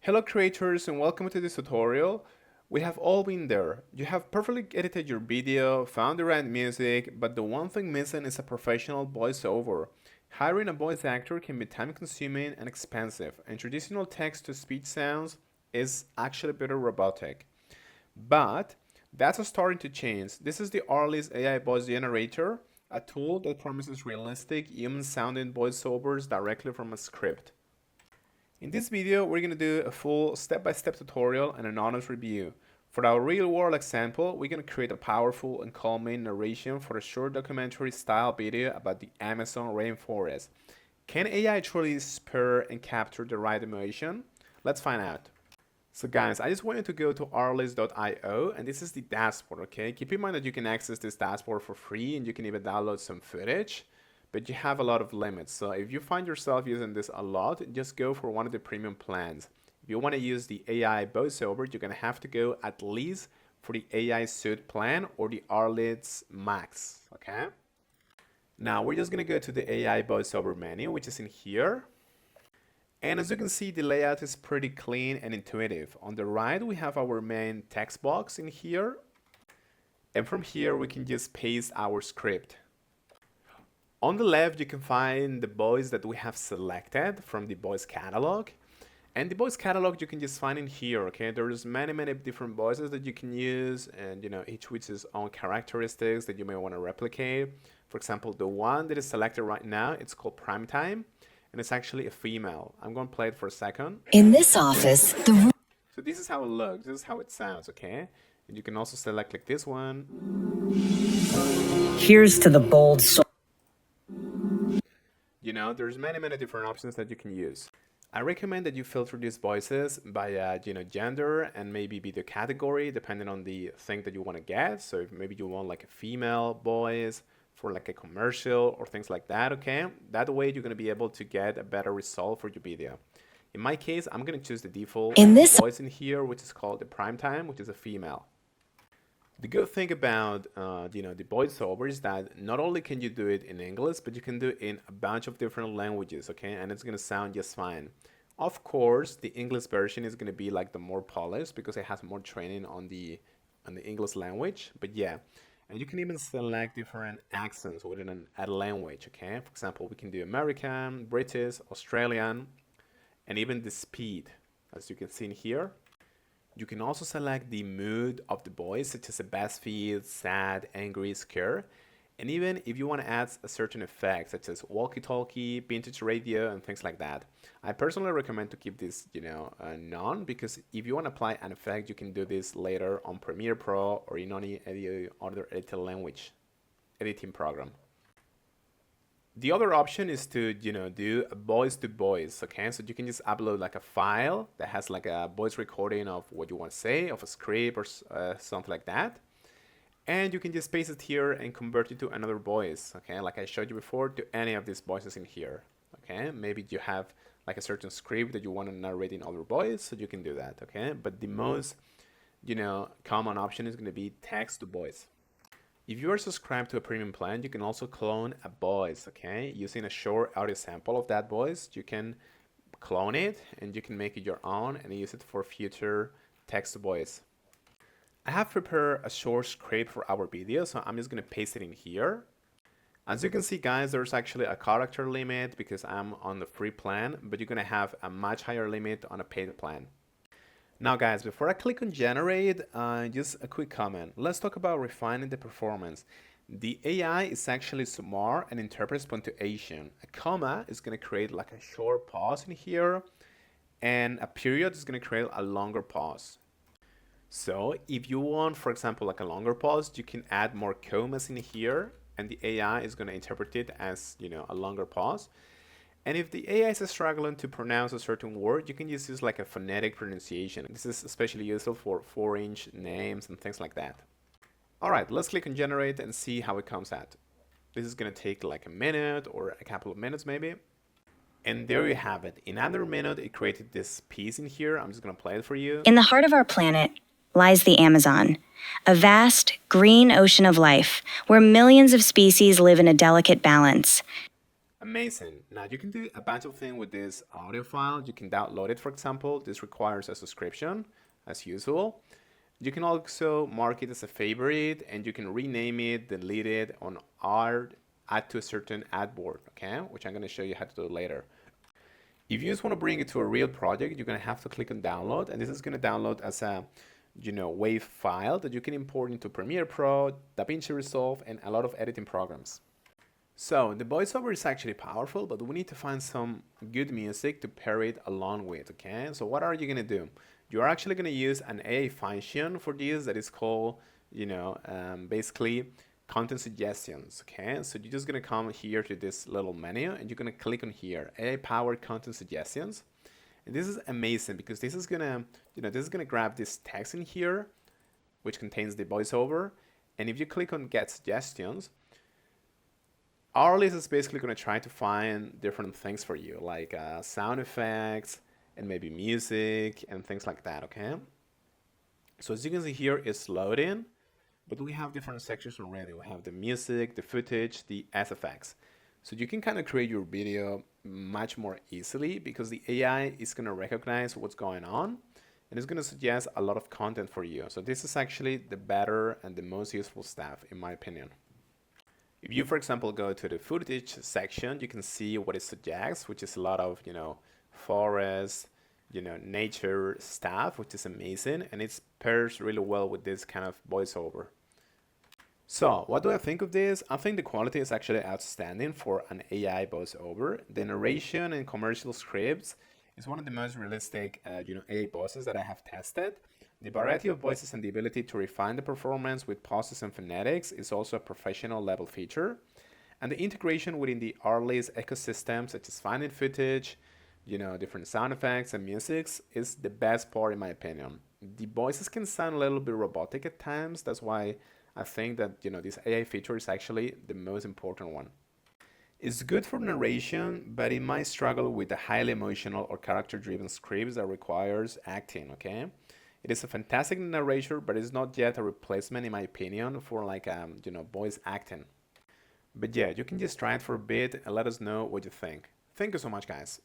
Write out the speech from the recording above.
Hello creators and welcome to this tutorial. We have all been there. You have perfectly edited your video, found the right music, but the one thing missing is a professional voiceover. Hiring a voice actor can be time consuming and expensive, and traditional text to speech sounds is actually better robotic. But that's starting to change. This is the Artlist AI voice generator, a tool that promises realistic, human sounding voiceovers directly from a script. In this video, we're going to do a full step-by-step tutorial and an honest review. For our real-world example, we're going to create a powerful and calming narration for a short documentary style video about the Amazon rainforest. Can AI truly spur and capture the right emotion? Let's find out. So guys, I just wanted to go to artlist.io and this is the dashboard, okay? Keep in mind that you can access this dashboard for free and you can even download some footage, but you have a lot of limits. So if you find yourself using this a lot, just go for one of the premium plans. If you want to use the AI voiceover, you're going to have to go at least for the AI suite plan or the Artlist Max, okay? Now we're just going to go to the AI voiceover menu, which is in here. And as you can see, the layout is pretty clean and intuitive. On the right, we have our main text box in here. And from here, we can just paste our script. On the left, you can find the voice that we have selected from the voice catalog. And the voice catalog you can just find in here, okay? There's many different voices that you can use, and each with its own characteristics that you may want to replicate. For example, the one that is selected right now, it's called Primetime, and it's actually a female. I'm going to play it for a second. In this office, So this is how it looks, this is how it sounds, okay? And you can also select like this one. Here's to the bold soul. There's many different options that you can use. I recommend that you filter these voices by gender and maybe video category, depending on the thing that you want to get. So if maybe you want like a female voice for like a commercial or things like that, okay? That way you're going to be able to get a better result for your video. In my case, I'm going to choose the default voice in here, which is called the Primetime, which is a female. The good thing about the voiceover is that not only can you do it in English, but you can do it in a bunch of different languages, okay? And it's gonna sound just fine. Of course, the English version is gonna be like the more polished because it has more training on the English language. But yeah, and you can even select different accents within a language, okay? For example, we can do American, British, Australian, and even the speed, as you can see in here. You can also select the mood of the voice, such as a bass feel, sad, angry, scared. And even if you want to add a certain effect, such as walkie-talkie, vintage radio, and things like that. I personally recommend to keep this, none, because if you want to apply an effect, you can do this later on Premiere Pro or in any other editing program. The other option is to, do a voice to voice, okay? So you can just upload like a file that has like a voice recording of what you want to say, of a script or something like that. And you can just paste it here and convert it to another voice, okay? Like I showed you before, to any of these voices in here, okay? Maybe you have like a certain script that you want to narrate in other voice, so you can do that, okay? But the most, common option is going to be text to voice. If you are subscribed to a premium plan, you can also clone a voice, okay? Using a short audio sample of that voice, you can clone it and you can make it your own and use it for future text to voice. I have prepared a short script for our video, so I'm just gonna paste it in here. As you can see, guys, there's actually a character limit because I'm on the free plan, but you're gonna have a much higher limit on a paid plan. Now guys, before I click on generate, just a quick comment. Let's talk about refining the performance. The AI is actually smart and interprets punctuation. A comma is going to create like a short pause in here, and a period is going to create a longer pause. So if you want, for example, like a longer pause, you can add more commas in here, and the AI is going to interpret it as, a longer pause. And if the AI is struggling to pronounce a certain word, you can just use like a phonetic pronunciation. This is especially useful for foreign names and things like that. All right, let's click on generate and see how it comes out. This is going to take like a minute or a couple of minutes maybe. And there you have it. In under a minute, it created this piece in here. I'm just going to play it for you. In the heart of our planet lies the Amazon, a vast green ocean of life where millions of species live in a delicate balance. Amazing. Now you can do a bunch of things with this audio file. You can download it, for example. This requires a subscription, as usual. You can also mark it as a favorite, and you can rename it, delete it on art, add to a certain ad board, okay? Which I'm gonna show you how to do later. If you just want to bring it to a real project, you're going to have to click on download, and this is going to download as a WAV file that you can import into Premiere Pro, DaVinci Resolve, and a lot of editing programs. So the voiceover is actually powerful, but we need to find some good music to pair it along with, okay? So what are you going to do? You are actually going to use an AI function for this that is called, basically content suggestions, okay? So you're just gonna come here to this little menu and you're gonna click on here, AI powered content suggestions. And this is amazing because this is gonna, grab this text in here, which contains the voiceover. And if you click on get suggestions, Artlist is basically gonna try to find different things for you, like sound effects and maybe music and things like that, okay? So as you can see here, it's loading. But we have different sections already. We have the music, the footage, the SFX. So you can kind of create your video much more easily because the AI is going to recognize what's going on and it's going to suggest a lot of content for you. So this is actually the better and the most useful stuff in my opinion. If you, for example, go to the footage section, you can see what it suggests, which is a lot of, forest, nature stuff, which is amazing. And it pairs really well with this kind of voiceover. So, what do I think of this? I think the quality is actually outstanding for an AI voiceover. The narration and commercial scripts is one of the most realistic, AI voices that I have tested. The variety of voices and the ability to refine the performance with pauses and phonetics is also a professional level feature. And the integration within the Artlist ecosystem, such as finding footage, different sound effects and musics, is the best part in my opinion. The voices can sound a little bit robotic at times. That's why I think that this AI feature is actually the most important one. It's good for narration, but it might struggle with the highly emotional or character-driven scripts that requires acting, okay? It is a fantastic narrator, but it's not yet a replacement, in my opinion, for voice acting. But yeah, you can just try it for a bit and let us know what you think. Thank you so much, guys.